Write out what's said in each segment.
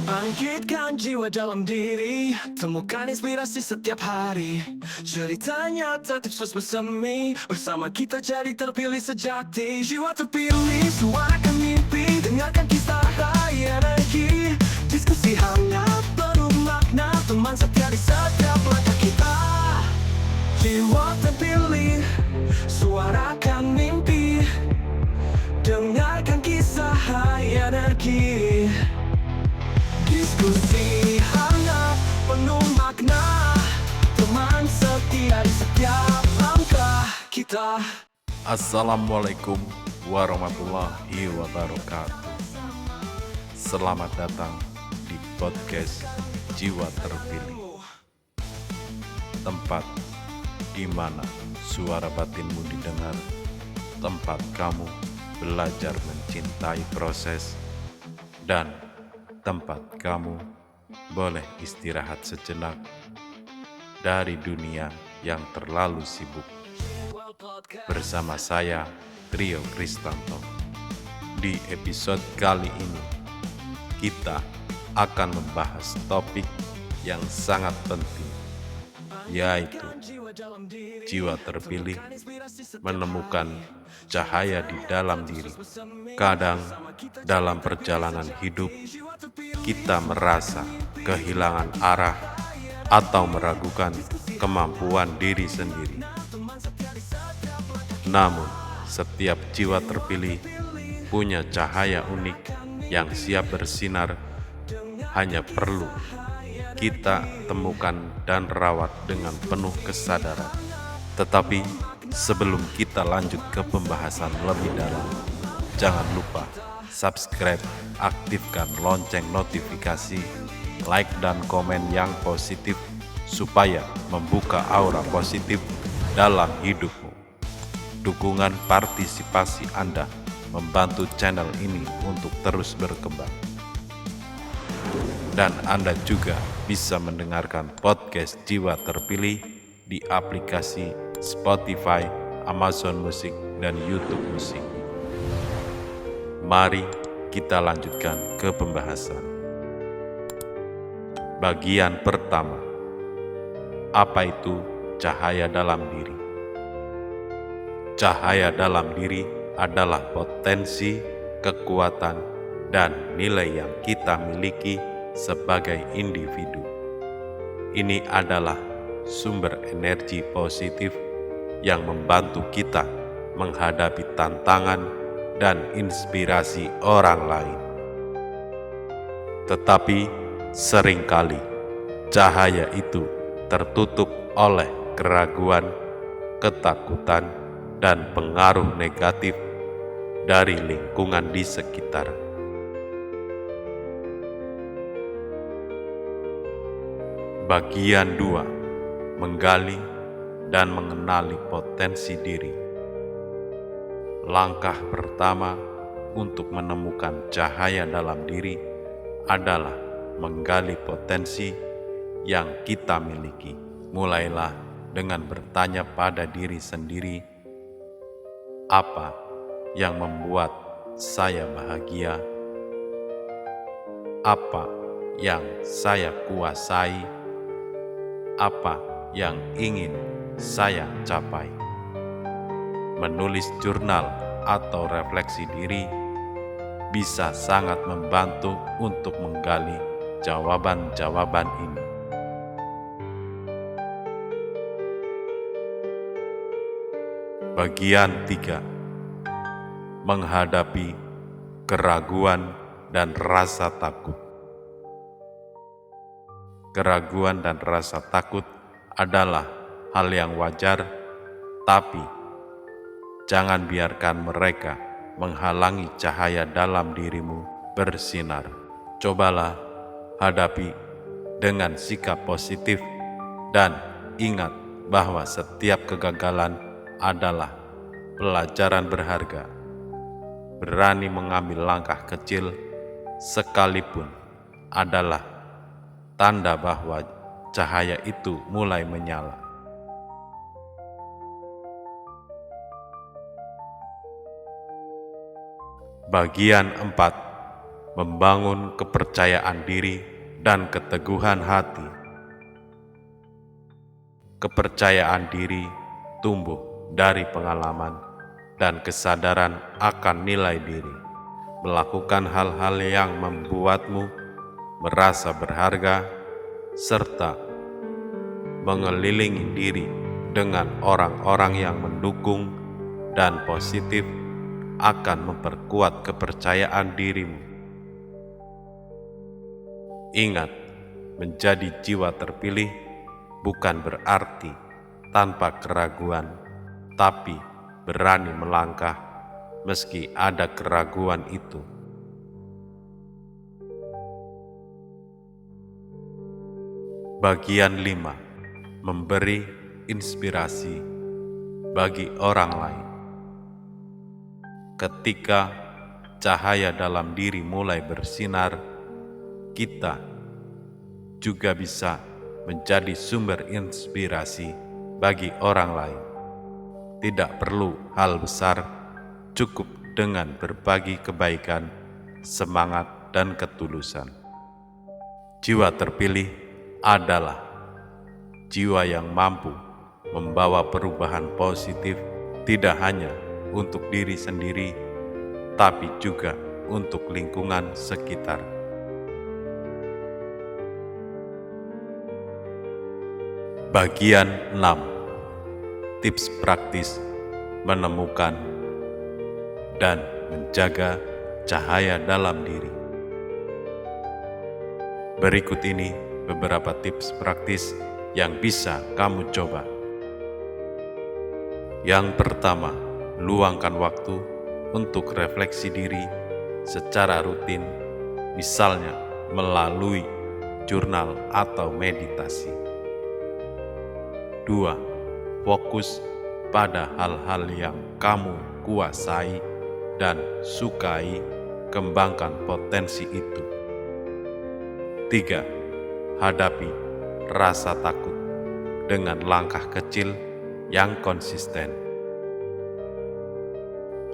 Bangkitkan jiwa dalam diri, temukan inspirasi setiap hari. Ceritanya tetap terus bersemi, bersama kita jadi terpilih sejati. Jiwa terpilih, suarakan mimpi, dengarkan kisah rakyat energi. Diskusi hangat penuh makna, teman setia di setiap langkah kita. Jiwa terpilih, suarakan mimpi, dengarkan kisah rakyat energi. Diskusi hangat penuh makna, teman setia di setiap langkah kita. Assalamualaikum warahmatullahi wabarakatuh. Selamat datang di podcast Jiwa Terpilih, tempat di mana suara batinmu didengar, tempat kamu belajar mencintai proses, dan tempat kamu boleh istirahat sejenak dari dunia yang terlalu sibuk. Bersama saya, Trio Kristanto. Di episode kali ini, kita akan membahas topik yang sangat penting, yaitu jiwa terpilih menemukan cahaya di dalam diri. Kadang dalam perjalanan hidup, kita merasa kehilangan arah atau meragukan kemampuan diri sendiri. Namun, setiap jiwa terpilih punya cahaya unik yang siap bersinar, hanya perlu kita temukan dan rawat dengan penuh kesadaran. Tetapi sebelum kita lanjut ke pembahasan lebih dalam, jangan lupa subscribe, aktifkan lonceng notifikasi, like dan komen yang positif supaya membuka aura positif dalam hidupmu. Dukungan partisipasi Anda membantu channel ini untuk terus berkembang. Dan Anda juga bisa mendengarkan podcast Jiwa Terpilih di aplikasi Spotify, Amazon Music, dan YouTube Music. Mari kita lanjutkan ke pembahasan. Bagian pertama, apa itu cahaya dalam diri? Cahaya dalam diri adalah potensi, kekuatan, dan nilai yang kita miliki sebagai individu. Ini adalah sumber energi positif yang membantu kita menghadapi tantangan dan inspirasi orang lain. Tetapi seringkali cahaya itu tertutup oleh keraguan, ketakutan, dan pengaruh negatif dari lingkungan di sekitar. Bagian 2. Menggali dan mengenali potensi diri. Langkah pertama untuk menemukan cahaya dalam diri adalah menggali potensi yang kita miliki. Mulailah dengan bertanya pada diri sendiri, apa yang membuat saya bahagia? Apa yang saya kuasai? Apa yang ingin saya capai? Menulis jurnal atau refleksi diri bisa sangat membantu untuk menggali jawaban-jawaban ini. Bagian 3. Menghadapi keraguan dan rasa takut. Keraguan dan rasa takut adalah hal yang wajar, tapi jangan biarkan mereka menghalangi cahaya dalam dirimu bersinar. Cobalah hadapi dengan sikap positif dan ingat bahwa setiap kegagalan adalah pelajaran berharga. Berani mengambil langkah kecil sekalipun adalah tanda bahwa cahaya itu mulai menyala. Bagian 4. membangun kepercayaan diri dan keteguhan hati. Kepercayaan diri tumbuh dari pengalaman dan kesadaran akan nilai diri. Melakukan hal-hal yang membuatmu merasa berharga, serta mengelilingi diri dengan orang-orang yang mendukung dan positif akan memperkuat kepercayaan dirimu. Ingat, menjadi jiwa terpilih bukan berarti tanpa keraguan, tapi berani melangkah meski ada keraguan itu. Bagian 5. Memberi inspirasi bagi orang lain. Ketika cahaya dalam diri mulai bersinar, kita juga bisa menjadi sumber inspirasi bagi orang lain. Tidak perlu hal besar, cukup dengan berbagi kebaikan, semangat, dan ketulusan. Jiwa terpilih adalah jiwa yang mampu membawa perubahan positif tidak hanya untuk diri sendiri, tapi juga untuk lingkungan sekitar. Bagian 6. Tips praktis menemukan dan menjaga cahaya dalam diri. Berikut ini beberapa tips praktis yang bisa kamu coba. Yang pertama, luangkan waktu untuk refleksi diri secara rutin, misalnya melalui jurnal atau meditasi. 2. Fokus pada hal-hal yang kamu kuasai dan sukai, kembangkan potensi itu. 3. Hadapi rasa takut dengan langkah kecil yang konsisten.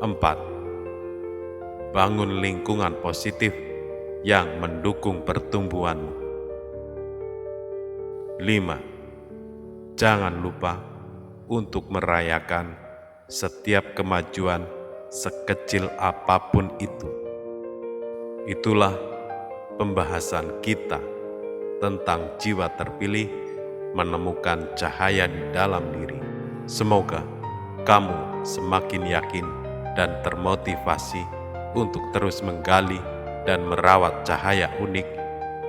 4. Bangun lingkungan positif yang mendukung pertumbuhanmu. 5. Jangan lupa untuk merayakan setiap kemajuan sekecil apapun itu. Itulah pembahasan kita tentang jiwa terpilih menemukan cahaya di dalam diri. Semoga kamu semakin yakin dan termotivasi untuk terus menggali dan merawat cahaya unik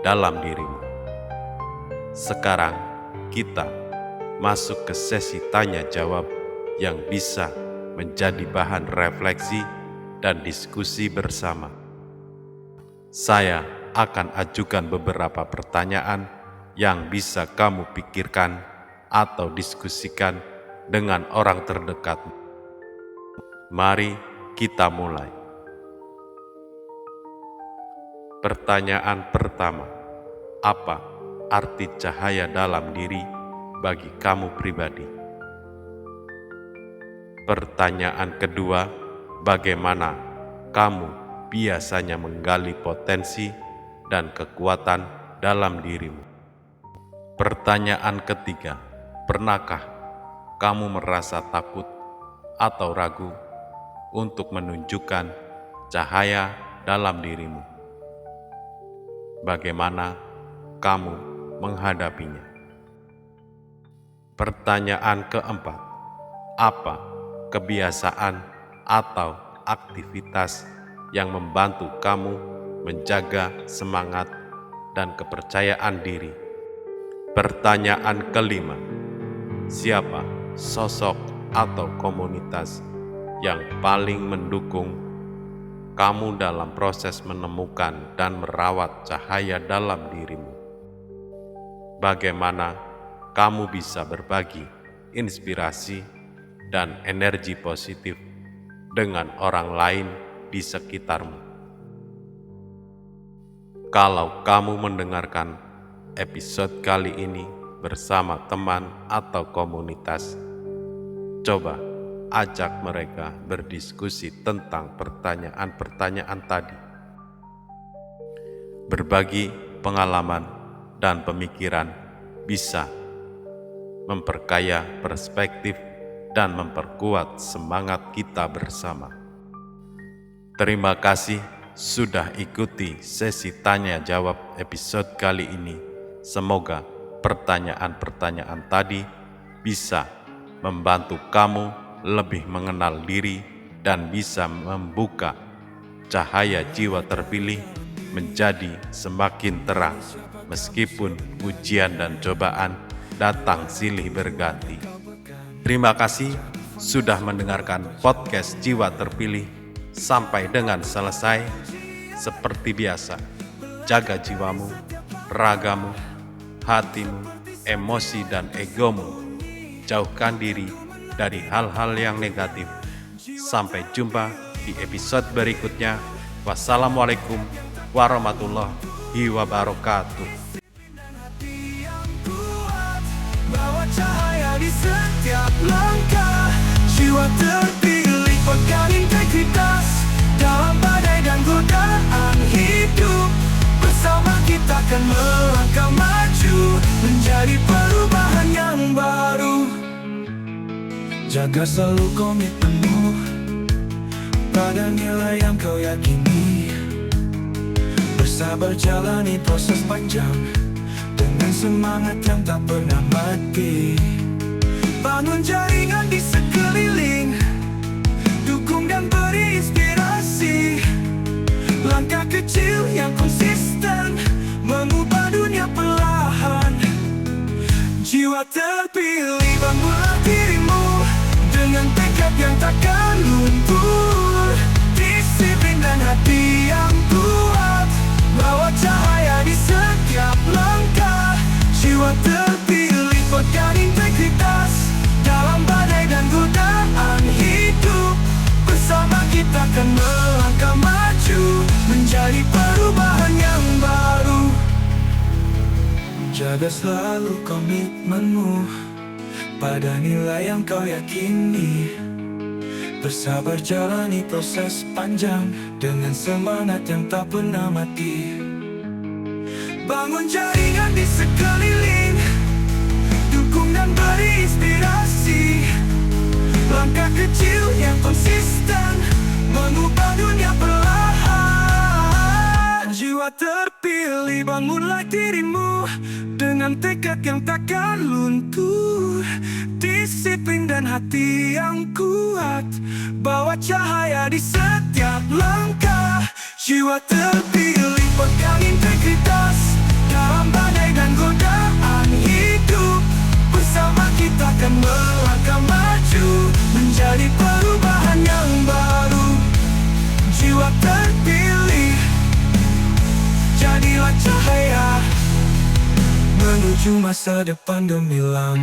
dalam dirimu. Sekarang kita masuk ke sesi tanya jawab yang bisa menjadi bahan refleksi dan diskusi bersama. Saya akan ajukan beberapa pertanyaan yang bisa kamu pikirkan atau diskusikan dengan orang terdekatmu. Mari kita mulai. Pertanyaan pertama, apa arti cahaya dalam diri bagi kamu pribadi? Pertanyaan kedua, bagaimana kamu biasanya menggali potensi dan kekuatan dalam dirimu? Pertanyaan ketiga, pernahkah kamu merasa takut atau ragu untuk menunjukkan cahaya dalam dirimu? Bagaimana kamu menghadapinya? Pertanyaan keempat, apa kebiasaan atau aktivitas yang membantu kamu menjaga semangat dan kepercayaan diri? Pertanyaan kelima, siapa sosok atau komunitas yang paling mendukung kamu dalam proses menemukan dan merawat cahaya dalam dirimu? Bagaimana kamu bisa berbagi inspirasi dan energi positif dengan orang lain di sekitarmu? Kalau kamu mendengarkan episode kali ini bersama teman atau komunitas, coba ajak mereka berdiskusi tentang pertanyaan-pertanyaan tadi. berbagi pengalaman dan pemikiran bisa memperkaya perspektif dan memperkuat semangat kita bersama. Terima kasih sudah ikuti sesi tanya jawab episode kali ini. Semoga pertanyaan-pertanyaan tadi bisa membantu kamu lebih mengenal diri dan bisa membuka cahaya jiwa terpilih menjadi semakin terang meskipun ujian dan cobaan datang silih berganti. Terima kasih sudah mendengarkan podcast Jiwa Terpilih sampai dengan selesai. Seperti biasa, jaga jiwamu, ragamu, hatimu, emosi dan egomu. Jauhkan diri dari hal-hal yang negatif. Sampai jumpa di episode berikutnya. Wassalamualaikum warahmatullahi wabarakatuh. Bawa cahaya di setiap langkah, jiwa terpilih pegang integritas dalam badai dan godaan hidup. Bersama kita akan melangkah maju menjadi perubahan yang baru. Jaga selalu komitmenmu pada nilai yang kau yakini. Bersabar jalani proses panjang dengan semangat yang tak pernah mati. Bangun jaringan di sekeliling, dukung dan beri inspirasi. Langkah kecil yang konsisten mengubah dunia perlahan. Jiwa terpilih, bangunlah dirimu dengan tekad yang takkan luntur. Disiplin dan hati yang kuat, bawa cahaya di setiap langkah. Jiwa terpilih pegang integritas dalam badai dan godaan hidup. Bersama kita akan melangkah maju menjadi perubahan yang baru. Jaga selalu komitmenmu pada nilai yang kau yakini. Bersabar jalani proses panjang dengan semangat yang tak pernah mati. Bangun jaringan di sekeliling, dukung dan beri inspirasi. Langkah kecil yang konsisten mengubah dunia perlahan. Jiwa terpilih, bangunlah dirimu dengan tekad yang takkan luntur. Disiplin dan hati yang kuat, bawa cahaya di setiap langkah. Jiwa terpilih pegang integritas dalam badai dan godaan hidup. Bersama kita akan melangkah maju menjadi perubahan yang baru. Jiwa terpilih, jadilah cahaya menuju masa depan gemilang.